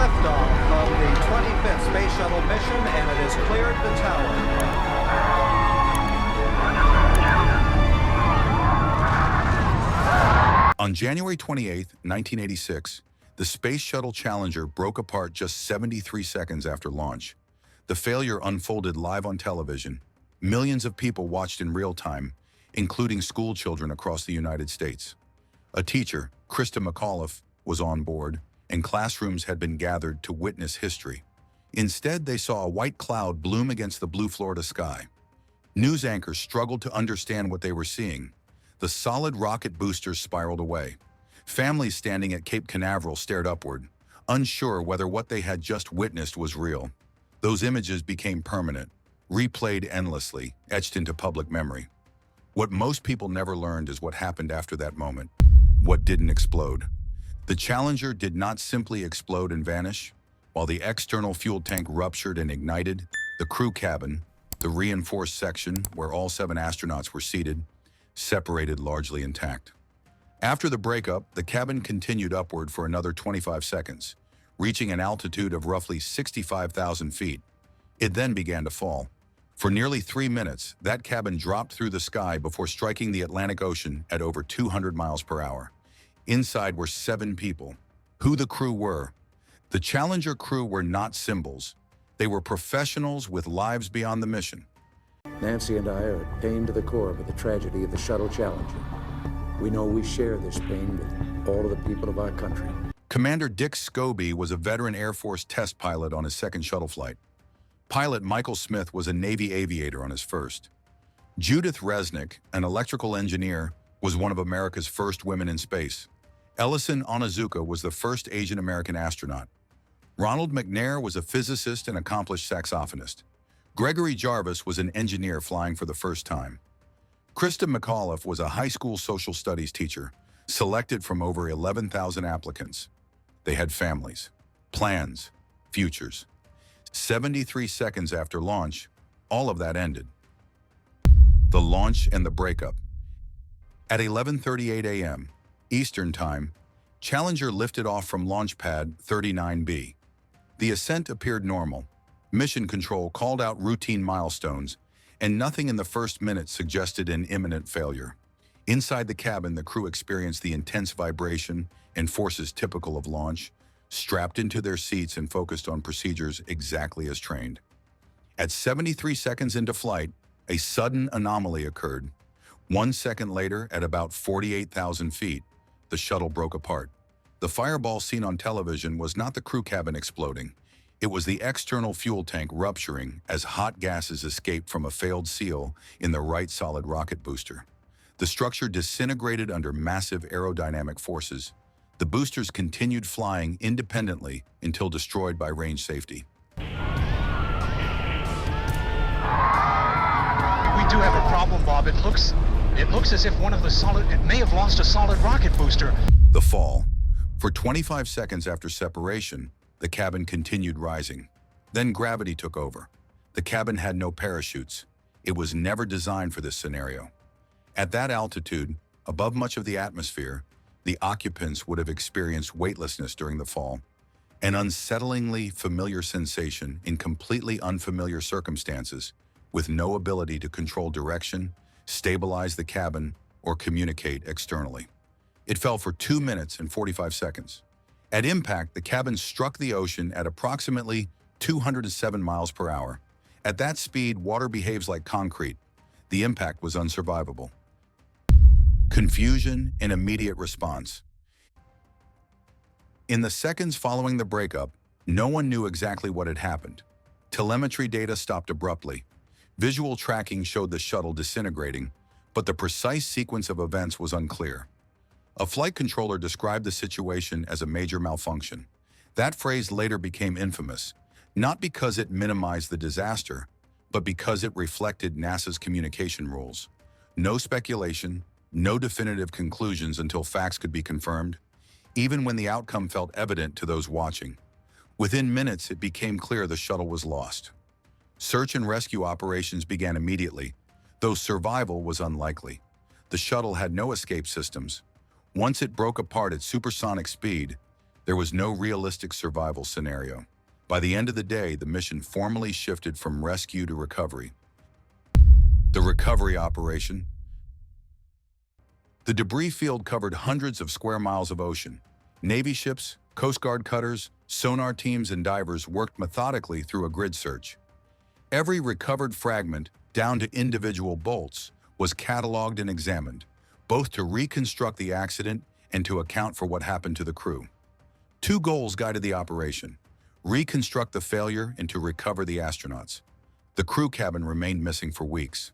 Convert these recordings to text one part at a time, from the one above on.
liftoff of the 25th Space Shuttle mission, and it has cleared the tower. On January 28, 1986, the Space Shuttle Challenger broke apart just 73 seconds after launch. The failure unfolded live on television. Millions of people watched in real time, including school children across the United States. A teacher, Christa McAuliffe, was on board, and classrooms had been gathered to witness history. Instead, they saw a white cloud bloom against the blue Florida sky. News anchors struggled to understand what they were seeing. The solid rocket boosters spiraled away. Families standing at Cape Canaveral stared upward, unsure whether what they had just witnessed was real. Those images became permanent, replayed endlessly, etched into public memory. What most people never learned is what happened after that moment. What didn't explode. The Challenger did not simply explode and vanish. While the external fuel tank ruptured and ignited, the crew cabin, the reinforced section where all 7 astronauts were seated, separated largely intact. After the breakup, the cabin continued upward for another 25 seconds, reaching an altitude of roughly 65,000 feet. It then began to fall. For nearly 3 minutes, that cabin dropped through the sky before striking the Atlantic Ocean at over 200 miles per hour. Inside were 7 people. Who the crew were? The Challenger crew were not symbols. They were professionals with lives beyond the mission. Nancy and I are pained to the core by the tragedy of the Shuttle Challenger. We know we share this pain with all of the people of our country. Commander Dick Scobie was a veteran Air Force test pilot on his second shuttle flight. Pilot Michael Smith was a Navy aviator on his first. Judith Resnick, an electrical engineer, was one of America's first women in space. Ellison Onizuka was the first Asian American astronaut. Ronald McNair was a physicist and accomplished saxophonist. Gregory Jarvis was an engineer flying for the first time. Christa McAuliffe was a high school social studies teacher, selected from over 11,000 applicants. They had families, plans, futures. 73 seconds after launch, all of that ended. The launch and the breakup. At 11:38 a.m. Eastern Time, Challenger lifted off from Launch Pad 39B. The ascent appeared normal. Mission Control called out routine milestones, and nothing in the first minute suggested an imminent failure. Inside the cabin, the crew experienced the intense vibration and forces typical of launch, strapped into their seats and focused on procedures exactly as trained. At 73 seconds into flight, a sudden anomaly occurred. 1 second later, at about 48,000 feet, the shuttle broke apart. The fireball seen on television was not the crew cabin exploding. It was the external fuel tank rupturing as hot gases escaped from a failed seal in the right solid rocket booster. The structure disintegrated under massive aerodynamic forces. The boosters continued flying independently until destroyed by range safety. We do have a problem, Bob. It looks as if it may have lost a solid rocket booster. The fall. For 25 seconds after separation, the cabin continued rising. Then gravity took over. The cabin had no parachutes. It was never designed for this scenario. At that altitude, above much of the atmosphere, the occupants would have experienced weightlessness during the fall, an unsettlingly familiar sensation in completely unfamiliar circumstances, with no ability to control direction, stabilize the cabin, or communicate externally. It fell for 2 minutes and 45 seconds. At impact, the cabin struck the ocean at approximately 207 miles per hour. At that speed, water behaves like concrete. The impact was unsurvivable. Confusion and immediate response. In the seconds following the breakup, no one knew exactly what had happened. Telemetry data stopped abruptly. Visual tracking showed the shuttle disintegrating, but the precise sequence of events was unclear. A flight controller described the situation as a major malfunction. That phrase later became infamous, not because it minimized the disaster, but because it reflected NASA's communication rules. No speculation, no definitive conclusions until facts could be confirmed, even when the outcome felt evident to those watching. Within minutes, it became clear the shuttle was lost. Search and rescue operations began immediately, though survival was unlikely. The shuttle had no escape systems. Once it broke apart at supersonic speed, There was no realistic survival scenario. By the end of the day, the mission formally shifted from rescue to recovery. The recovery operation. The debris field covered hundreds of square miles of ocean. Navy ships, Coast Guard cutters, sonar teams, and divers worked methodically through a grid search. Every recovered fragment, down to individual bolts, was cataloged and examined, both to reconstruct the accident and to account for what happened to the crew. Two goals guided the operation: reconstruct the failure and to recover the astronauts. The crew cabin remained missing for weeks.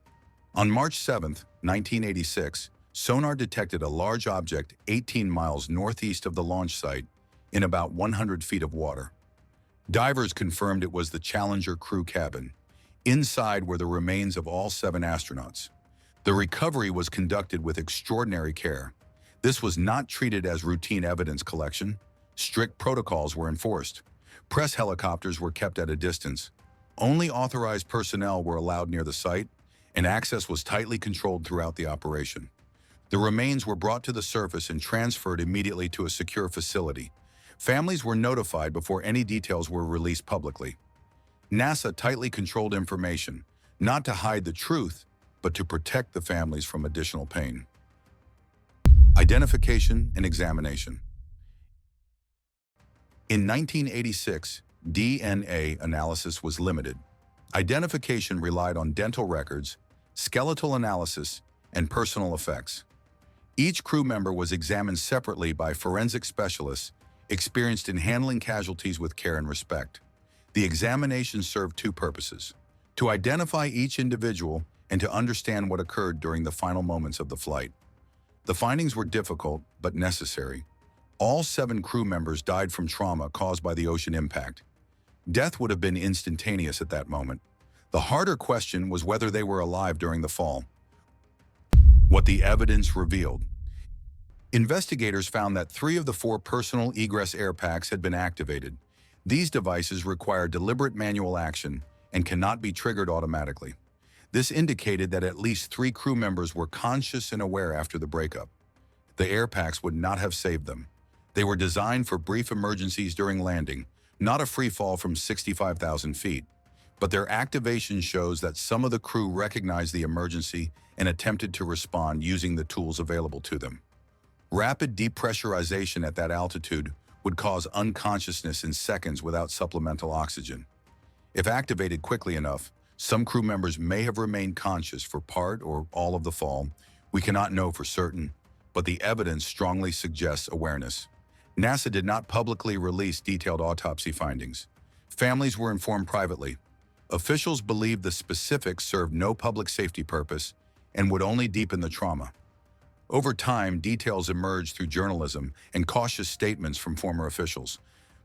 On March 7, 1986, sonar detected a large object 18 miles northeast of the launch site in about 100 feet of water. Divers confirmed it was the Challenger crew cabin. Inside were the remains of all 7 astronauts. The recovery was conducted with extraordinary care. This was not treated as routine evidence collection. Strict protocols were enforced. Press helicopters were kept at a distance. Only authorized personnel were allowed near the site, and access was tightly controlled throughout the operation. The remains were brought to the surface and transferred immediately to a secure facility. Families were notified before any details were released publicly. NASA tightly controlled information, not to hide the truth, but to protect the families from additional pain. Identification and examination. In 1986, DNA analysis was limited. Identification relied on dental records, skeletal analysis, and personal effects. Each crew member was examined separately by forensic specialists experienced in handling casualties with care and respect. The examination served 2 purposes: to identify each individual and to understand what occurred during the final moments of the flight. The findings were difficult but necessary. All 7 crew members died from trauma caused by the ocean impact. Death would have been instantaneous at that moment. The harder question was whether they were alive during the fall. What the evidence revealed. Investigators found that 3 of the 4 personal egress air packs had been activated. These devices require deliberate manual action and cannot be triggered automatically. This indicated that at least 3 crew members were conscious and aware after the breakup. The air packs would not have saved them. They were designed for brief emergencies during landing, not a free fall from 65,000 feet. But their activation shows that some of the crew recognized the emergency and attempted to respond using the tools available to them. Rapid depressurization at that altitude would cause unconsciousness in seconds without supplemental oxygen. If activated quickly enough, some crew members may have remained conscious for part or all of the fall. We cannot know for certain, but the evidence strongly suggests awareness. NASA did not publicly release detailed autopsy findings. Families were informed privately. Officials believed the specifics served no public safety purpose and would only deepen the trauma. Over time, details emerged through journalism and cautious statements from former officials.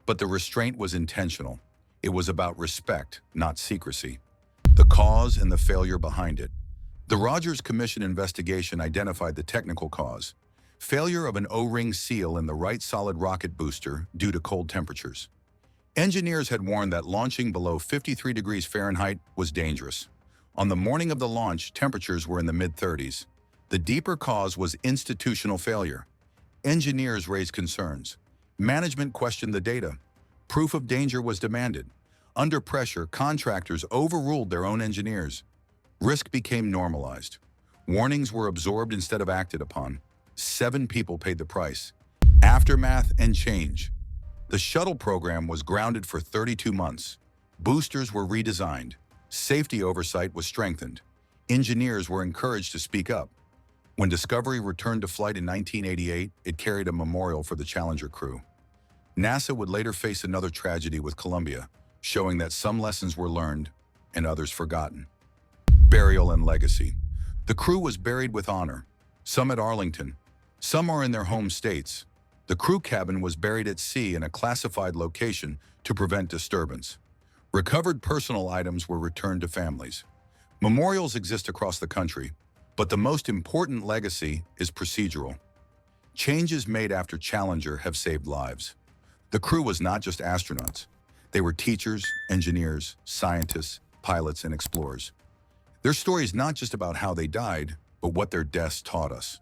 But the restraint was intentional. It was about respect, not secrecy. The cause and the failure behind it. The Rogers Commission investigation identified the technical cause: failure of an O-ring seal in the right solid rocket booster due to cold temperatures. Engineers had warned that launching below 53 degrees Fahrenheit was dangerous. On the morning of the launch, temperatures were in the mid-30s. The deeper cause was institutional failure. Engineers raised concerns. Management questioned the data. Proof of danger was demanded. Under pressure, contractors overruled their own engineers. Risk became normalized. Warnings were absorbed instead of acted upon. 7 people paid the price. Aftermath and change. The shuttle program was grounded for 32 months. Boosters were redesigned. Safety oversight was strengthened. Engineers were encouraged to speak up. When Discovery returned to flight in 1988, it carried a memorial for the Challenger crew. NASA would later face another tragedy with Columbia, showing that some lessons were learned and others forgotten. Burial and legacy. The crew was buried with honor, some at Arlington, some are in their home states. The crew cabin was buried at sea in a classified location to prevent disturbance. Recovered personal items were returned to families. Memorials exist across the country, but the most important legacy is procedural. Changes made after Challenger have saved lives. The crew was not just astronauts. They were teachers, engineers, scientists, pilots, and explorers. Their story is not just about how they died, but what their deaths taught us.